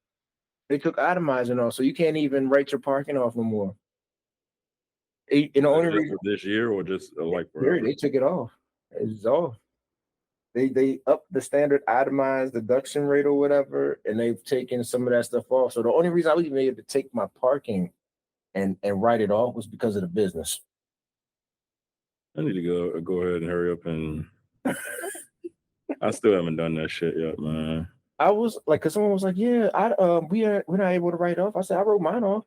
They took itemizing off, so you can't even write your parking off no more. And the only reason this year or just like forever? They took it off. It's off. They upped the standard itemized deduction rate or whatever, and they've taken some of that stuff off. So the only reason I was even able to take my parking and write it off was because of the business. I need to go ahead and hurry up and I still haven't done that shit yet, man. I was like, because someone was like, "Yeah, we're not able to write off." I said, "I wrote mine off."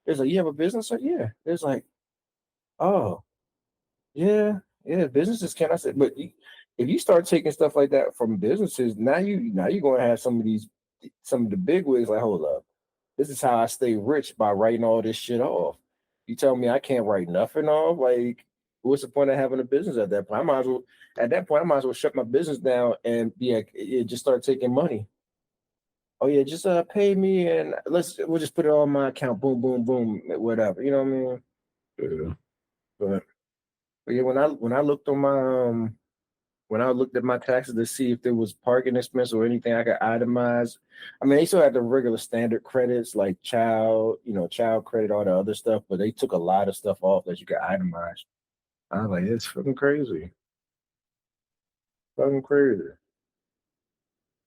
There's like, "You have a business?" Like, yeah. There's like, "Oh, yeah, businesses can." I said, "But if you start taking stuff like that from businesses, now you're going to have some of the big wigs like, hold up, this is how I stay rich by writing all this shit off. You tell me I can't write nothing off? Like, what's the point of having a business at that point? I might as well shut my business down and just start taking money. Oh yeah, just pay me and we'll just put it on my account. Boom, boom, boom, whatever. You know what I mean? Yeah. But yeah, when I looked on my when I looked at my taxes to see if there was parking expense or anything I could itemize, I mean, they still had the regular standard credits like child credit, all the other stuff, but they took a lot of stuff off that you could itemize. I was like, it's fucking crazy. Fucking crazy.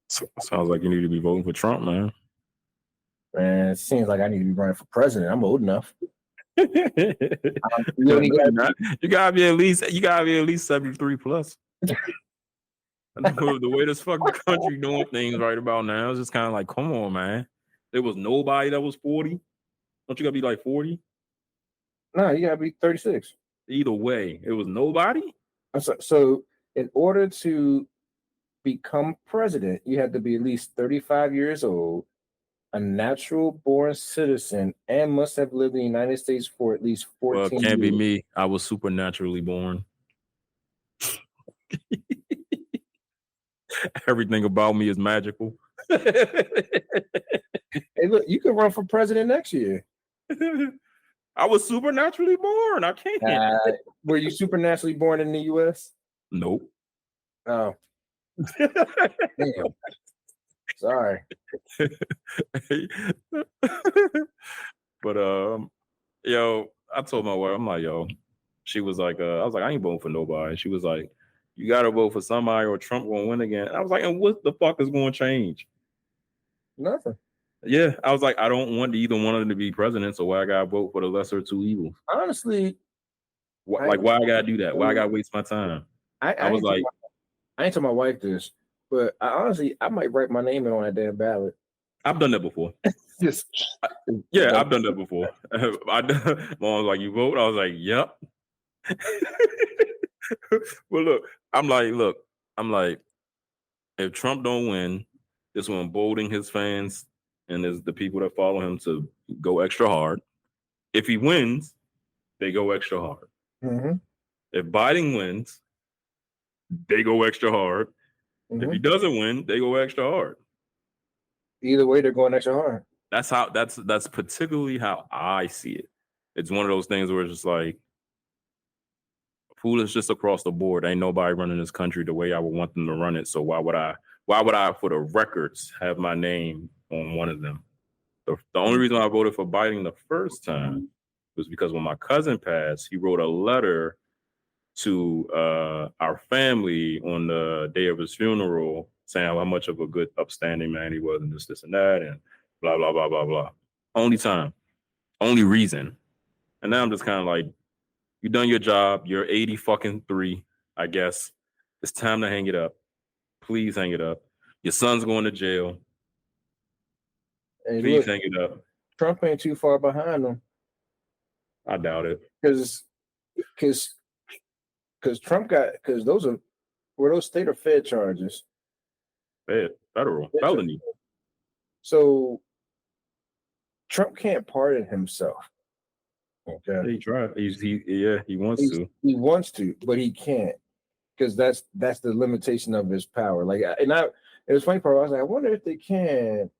Sounds like you need to be voting for Trump, man. Man, it seems like I need to be running for president. I'm old enough. You gotta be at least 73 plus. The way this fucking country doing things right about now is just kind of like, come on, man. There was nobody that was 40. Don't you gotta be like 40? No, you gotta be 36. Either way, it was nobody. So in order to become president, you had to be at least 35 years old, a natural born citizen, and must have lived in the United States for at least 14 years. Can't be me. I was supernaturally born. Everything about me is magical. Hey, look, you can run for president next year. I was supernaturally born. I can't. Were you supernaturally born in the U.S.? Nope. Oh. Damn. Sorry. But I told my wife, I'm like, she was like, I was like, I ain't voting for nobody. She was like, you gotta vote for somebody or Trump won't win again. And I was like, and what the fuck is going to change? Nothing. Yeah, I was like, I don't want either one of them to be president, so why I gotta vote for the lesser of two evils? Honestly, why I gotta do that? Why I gotta waste my time? I was like, I ain't told my wife this, but I might write my name in on that damn ballot. I've done that before. I've done that before. Mom was like, you vote? I was like, yep. Well, look, I'm like, if Trump don't win, this will embolden his fans and the people that follow him to go extra hard. If he wins, they go extra hard. Mm-hmm. If Biden wins, they go extra hard. Mm-hmm. If he doesn't win, they go extra hard. Either way, they're going extra hard. That's particularly how I see it. It's one of those things where it's just like, foolish just across the board. Ain't nobody running this country the way I would want them to run it. So why would I, for the records, have my name on one of them. The only reason I voted for Biden the first time was because when my cousin passed, he wrote a letter to our family on the day of his funeral saying how much of a good, upstanding man he was and this, and that, and blah, blah, blah, blah, blah. Only time. Only reason. And now I'm just kind of like, you done your job. You're 80 fucking 3, I guess. It's time to hang it up. Please hang it up. Your son's going to jail. And Please look, hang it up. Trump ain't too far behind them. I doubt it. Because Trump got, because were those state or fed charges? Federal felony. So Trump can't pardon himself. Okay. He tried. He wants to. He wants to, but he can't, because that's the limitation of his power. Like, it was funny part. I was like, I wonder if they can.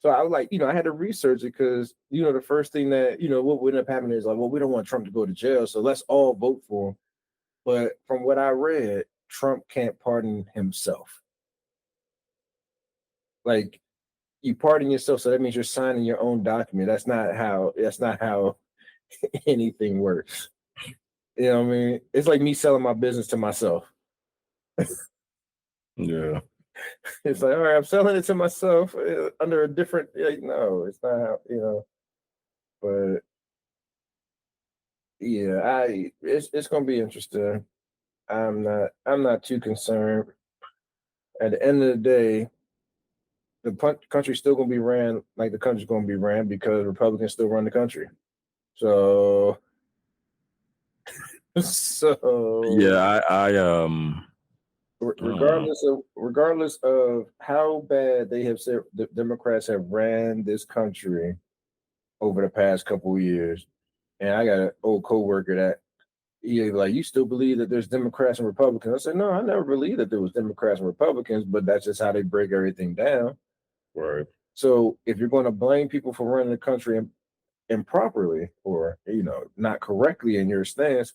So I was like, I had to research it because the first thing that what would end up happening is like, well, we don't want Trump to go to jail, so let's all vote for him. But from what I read, Trump can't pardon himself. Like, you pardon yourself, so that means you're signing your own document. That's not how anything works. You know what I mean? It's like me selling my business to myself. Yeah. It's like, all right, I'm selling it to myself under a different. No, it's not how. But yeah, it's gonna be interesting. I'm not too concerned. At the end of the day, the country's still gonna be ran like the country's gonna be ran because Republicans still run the country. So yeah, I regardless of how bad they have said the Democrats have ran this country over the past couple of years, and I got an old coworker that like, you still believe that there's Democrats and Republicans? I said, no, I never believed that there was Democrats and Republicans, but that's just how they break everything down. Right. So if you're going to blame people for running the country improperly or not correctly in your stance,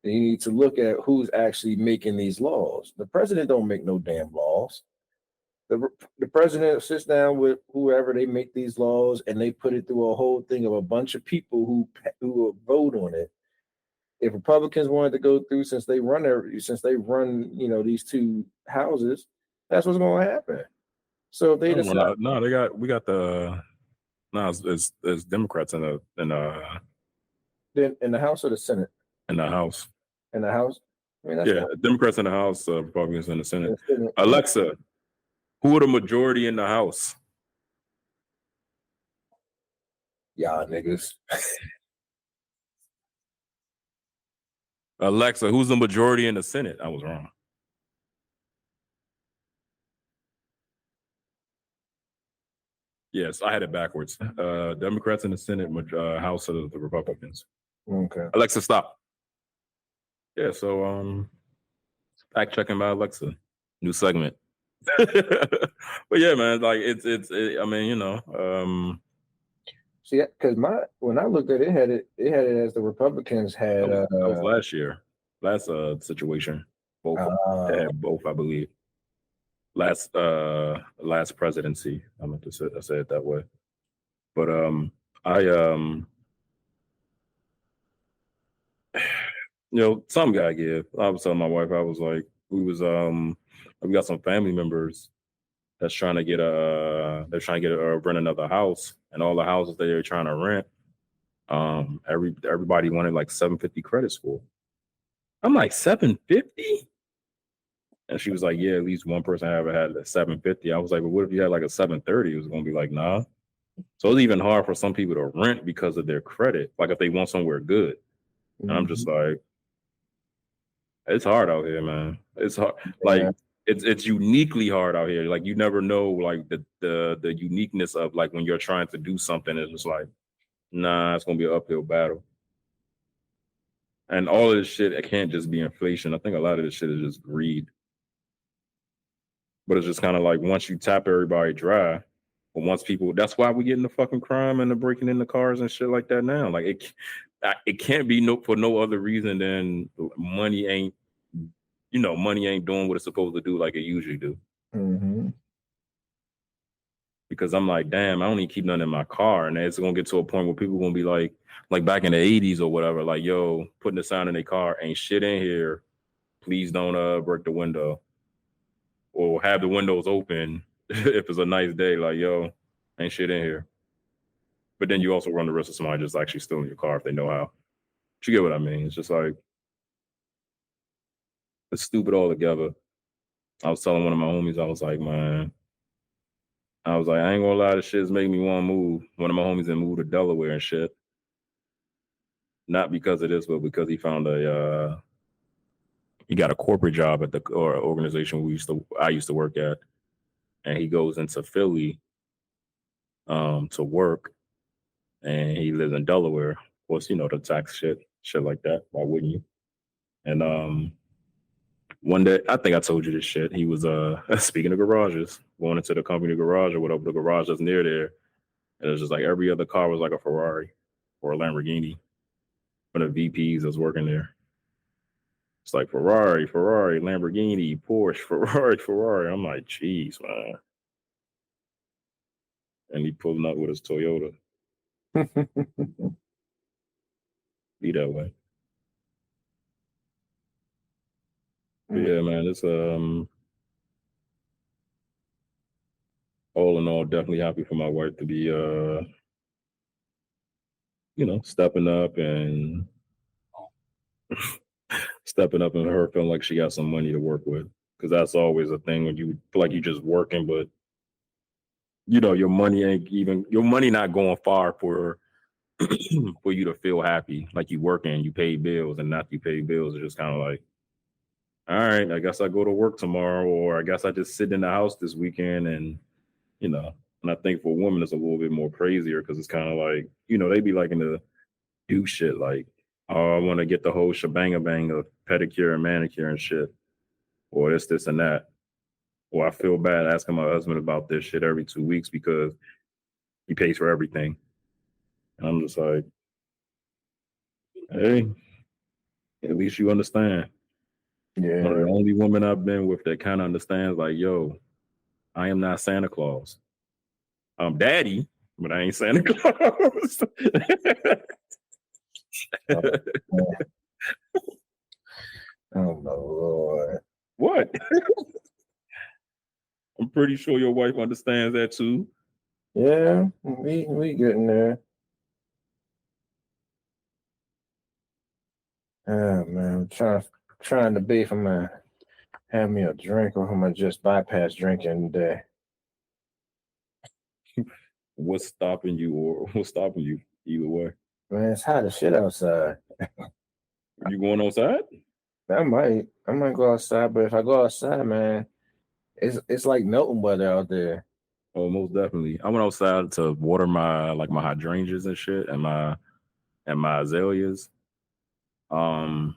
then you need to look at who's actually making these laws. The president don't make no damn laws. The president sits down with whoever they make these laws, and they put it through a whole thing of a bunch of people who vote on it. If Republicans wanted to go through, since they run these two houses, that's what's going to happen. So they decide. No, it's Democrats in the House or the Senate. In the House. In the House. I mean, that's Democrats in the House, Republicans in the Senate. Alexa, who are the majority in the House? Y'all niggas. Alexa, who's the majority in the Senate? I was wrong. Yes, I had it backwards. Democrats in the Senate, House of the Republicans. Okay. Alexa, stop. Yeah, so fact checking by Alexa, new segment. But yeah, man, like it's I mean, see, because when I looked at it, it had it as the Republicans had. That was last year, last situation. Both had both, I believe. Last presidency. I meant to say it that way. But some gotta give. I was telling my wife, I was like, we got some family members that's trying to get rent another house, and all the houses that they're trying to rent, everybody wanted like 750 credit score. I'm like, 750? And she was like, yeah, at least one person ever had a 750. I was like, well, what if you had like a 730? It was gonna be like, nah. So it's even hard for some people to rent because of their credit, like if they want somewhere good. And I'm just like, it's hard out here, man. It's hard. Like it's uniquely hard out here. Like you never know, like the uniqueness of like when you're trying to do something, it's just like, nah, it's gonna be an uphill battle. And all of this shit, it can't just be inflation. I think a lot of this shit is just greed. But it's just kind of like once you tap everybody dry, but once people, that's why we get into fucking crime and the breaking into cars and shit like that now. Like it can't be for no other reason than money ain't doing what it's supposed to do like it usually do. Mm-hmm. because I'm like, damn, I don't even keep nothing in my car, and it's gonna get to a point where people gonna be like back in the '80s or whatever, like, yo, putting the sound in their car, ain't shit in here. Please don't break the window or have the windows open if it's a nice day. Like, yo, ain't shit in here. But then you also run the risk of somebody just actually stealing your car if they know how. But you get what I mean? It's just like it's stupid altogether. I was telling one of my homies, I was like, man, I ain't gonna lie, this shit's making me want to move. One of my homies then moved to Delaware and shit. Not because of this, but because he found he got a corporate job at the organization I used to work at, and he goes into Philly to work, and he lives in Delaware. Of course, you know the tax shit like that. Why wouldn't you? And one day, I think I told you this shit. He was speaking of garages, going into the company garage or whatever, the garage that's near there, and it was just like every other car was like a Ferrari or a Lamborghini. One of the VPs that's working there. It's like Ferrari, Lamborghini, Porsche, Ferrari. I'm like, jeez, man. And he pulling up with his Toyota. Be that way. But yeah, man, it's all in all, definitely happy for my wife to be stepping up and her feeling like she got some money to work with. Because that's always a thing when you feel like you're just working, but your money not going far for for you to feel happy, like you working, you pay bills, and not you pay bills. It's just kind of like, all right, I guess I go to work tomorrow, or I guess I just sit in the house this weekend, and And I think for women, it's a little bit more crazier because it's kind of like they be liking to do shit like, oh, I want to get the whole shebang of pedicure and manicure and shit, or this and that. Or I feel bad asking my husband about this shit every 2 weeks because he pays for everything. And I'm just like, hey, at least you understand. Yeah. One of the only women I've been with that kind of understands, like, yo, I am not Santa Claus. I'm daddy, but I ain't Santa Claus. Oh my Lord. What? I'm pretty sure your wife understands that too. Yeah, we getting there. Oh man, I'm trying to be if I'm gonna have me a drink or if I'm gonna just bypass drinking today. What's stopping you, or what's stopping you either way? Man, it's hot as shit outside. You going outside? I might go outside, but if I go outside, man, it's like melting weather out there. Oh, most definitely. I went outside to water my hydrangeas and shit, and my azaleas. And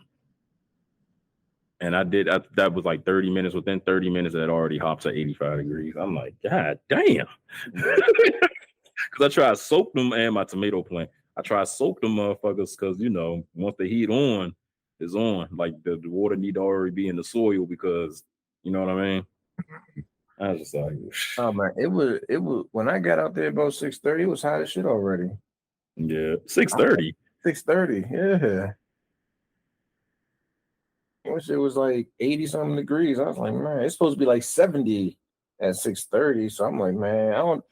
that was like 30 minutes. Within 30 minutes, it already hopped to 85 degrees. I'm like, God damn. Because I tried to soak them and my tomato plant. I tried to soak them motherfuckers because, once the heat is on, like the water need to already be in the soil because, you know what I mean? I was just like, Oh man, it was when I got out there about 6:30, it was hot as shit already. yeah, 6:30. 6:30, yeah. I wish it was like 80 something degrees. I was like, man, it's supposed to be like 70 at 6:30. So I'm like, man, I don't.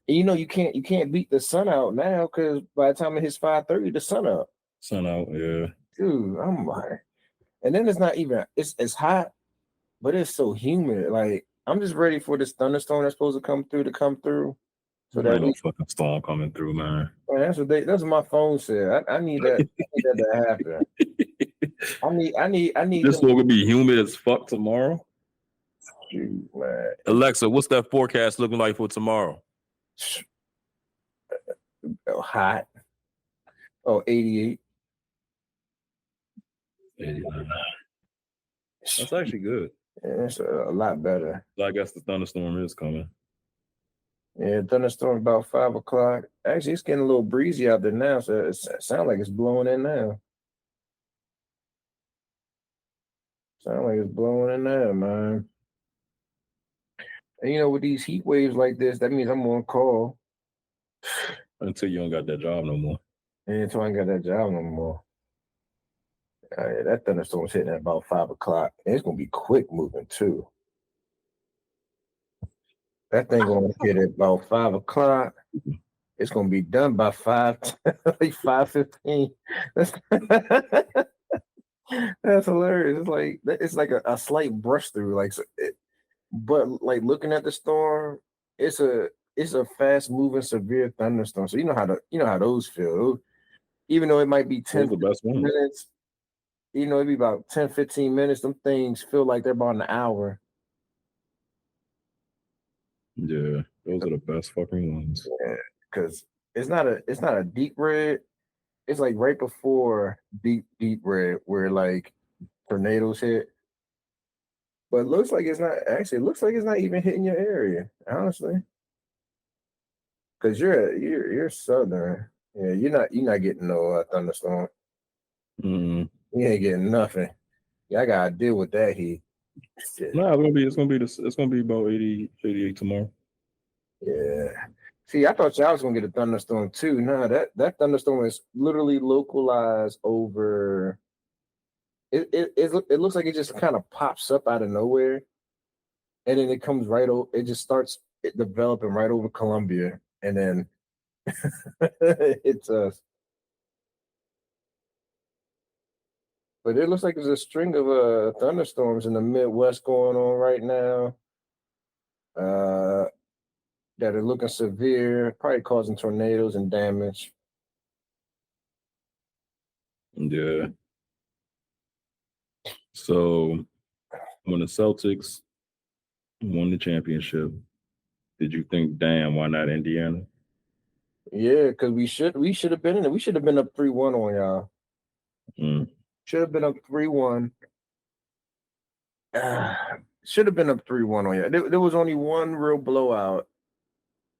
You can't beat the sun out now because by the time it hits 5:30, the sun up. Sun out, yeah. Dude, I'm like, and then it's not even. It's hot, but it's so humid. Like I'm just ready for this thunderstorm that's supposed to come through. So There that ain't no fucking storm coming through, man. man, that's what my phone said. I need that. I need that to happen. I need This one gonna be humid as fuck tomorrow. Shoot, man. Alexa, what's that forecast looking like for tomorrow? Hot. Oh, 88. 89. That's actually good. Yeah, it's a lot better. So I guess the thunderstorm is coming. Yeah, thunderstorm about 5 o'clock. Actually, it's getting a little breezy out there now, so it sounds like it's blowing in now. Sound like it's blowing in there, man. And with these heat waves like this, that means I'm on call Until you don't got that job no more. and until I ain't got that job no more. Yeah, that thunderstorm's hitting at about 5 o'clock. And it's gonna be quick moving too. That thing gonna hit at about 5 o'clock. It's gonna be done by like 5:15. That's that's hilarious. It's like a slight brush through, but like looking at the storm, it's a fast moving severe thunderstorm. So you know how those feel. Even though it might be Those 10 are the best 15 ones. minutes, it'd be about 10, 15 minutes. Them things feel like they're about an hour. Yeah, those are the best fucking ones. Yeah, because it's not a deep red. It's like right before deep red where like tornadoes hit. But it looks like it's not actually. It looks like it's not even hitting your area, honestly. Because you're southern. Yeah, you're not getting no thunderstorm. Mm. You ain't getting nothing. Yeah, I gotta deal with that heat. Shit. No, it's gonna be about 80, 88 tomorrow. Yeah. See, I thought y'all was gonna get a thunderstorm too. No, that thunderstorm is literally localized over. It looks like it just kind of pops up out of nowhere, and then it comes right over. It just starts developing right over Columbia, and then it's us. But it looks like there's a string of thunderstorms in the Midwest going on right now. Uh, that are looking severe, probably causing tornadoes and damage. Yeah. So when the Celtics won the championship, did you think, damn, why not Indiana? Yeah, because we should have been in it. We should have been up 3-1 on y'all. Mm. Should have been up 3-1. Should have been up 3-1 on y'all. There was only one real blowout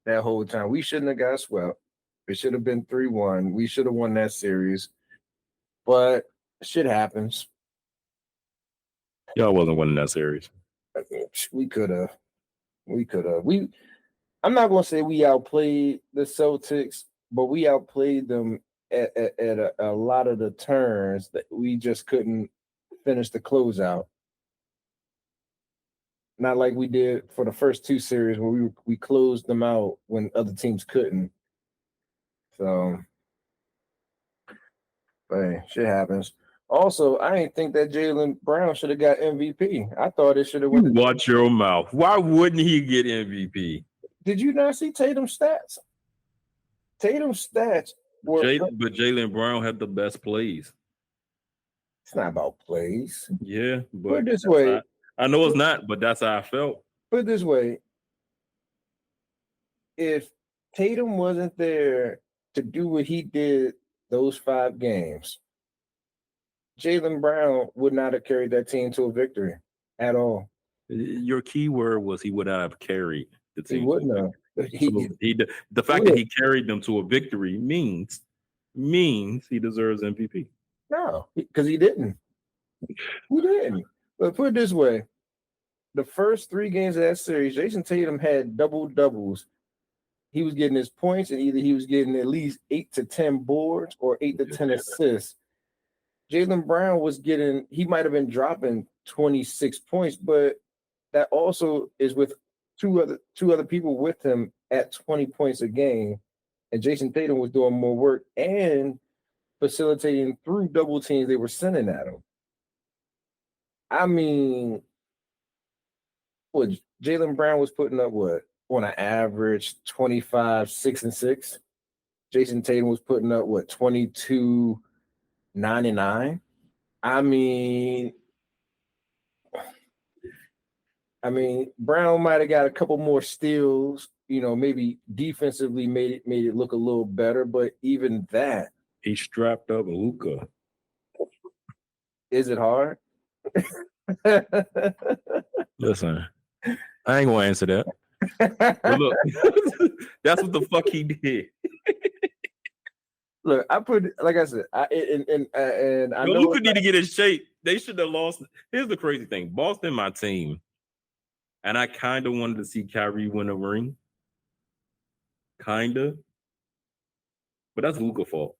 that whole time. We shouldn't have got swept. It should have been 3-1. We should have won that series. But shit happens. Y'all wasn't winning that series. We could have. We could have. I'm not gonna say we outplayed the Celtics, but we outplayed them at a lot of the turns that we just couldn't finish the closeout. Not like we did for the first two series where we closed them out when other teams couldn't. So, but hey, shit happens. Also, I didn't think that Jaylen Brown should have got MVP. I thought it should have You went. watch your mouth. Why wouldn't he get MVP? Did you not see Tatum's stats? Tatum's stats were. But Jaylen Brown had the best plays. It's not about plays. Yeah, Put but it this way. I know it's not, but that's how I felt. Put it this way. If Tatum wasn't there to do what he did those 5 games, Jaylen Brown would not have carried that team to a victory at all. Your key word was he would not have carried the team. He wouldn't have. The fact that he carried them to a victory means he deserves MVP. No, because he didn't. He didn't. But put it this way. The first 3 games of that series, Jason Tatum had double doubles. He was getting his points, and either he was getting at least 8 to 10 boards or 8 to 10 assists. Jaylen Brown he might have been dropping 26 points, but that also is with two other people with him at 20 points a game. And Jason Tatum was doing more work and facilitating through double teams they were sending at him. I mean, what Jaylen Brown was putting up on an average 25, 6 and 6. Jason Tatum was putting up 22, 9 and 9. I mean, Brown might have got a couple more steals, maybe defensively made it look a little better, but even that. He strapped up Luka. Is it hard? Listen, I ain't gonna answer that. But look, that's what the fuck he did. Look, like I said, and I know Luka need to get in shape. They should have lost. Here's the crazy thing: Boston, my team. And I kind of wanted to see Kyrie win a ring. Kind of. But that's Luka's fault.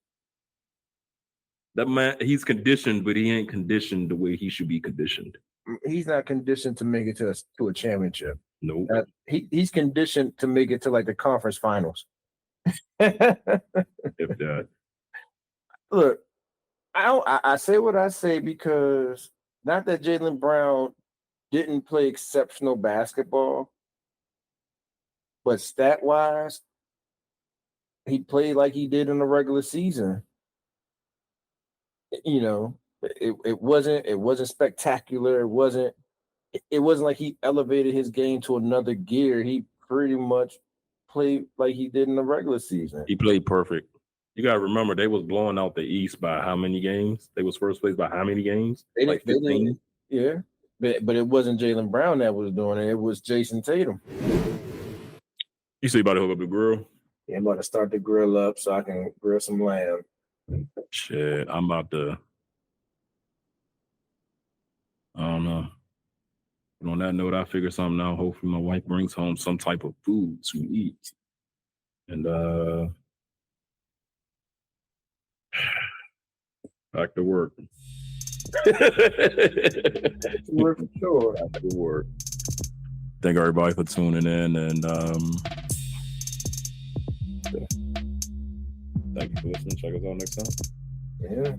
That man, he's conditioned, but he ain't conditioned the way he should be conditioned. He's not conditioned to make it to a championship. Nope. He's conditioned to make it to like the conference finals. If that. Look, I say what I say because not that Jaylen Brown didn't play exceptional basketball, but stat-wise, he played like he did in the regular season. You know, it wasn't spectacular. It wasn't like he elevated his game to another gear. He pretty much played like he did in the regular season. He played perfect. You gotta remember they was blowing out the East by how many games? They was first place by how many games? They like 15? Yeah. But it wasn't Jaylen Brown that was doing it. It was Jason Tatum. You say you about to hook up the grill? Yeah, I'm about to start the grill up so I can grill some lamb. Shit, I'm about to. I don't know. But on that note, I figure something out. Hopefully my wife brings home some type of food to eat. And back to work. For sure. Back to work. Thank everybody for tuning in, and thank you for listening. Check us out next time. Yeah.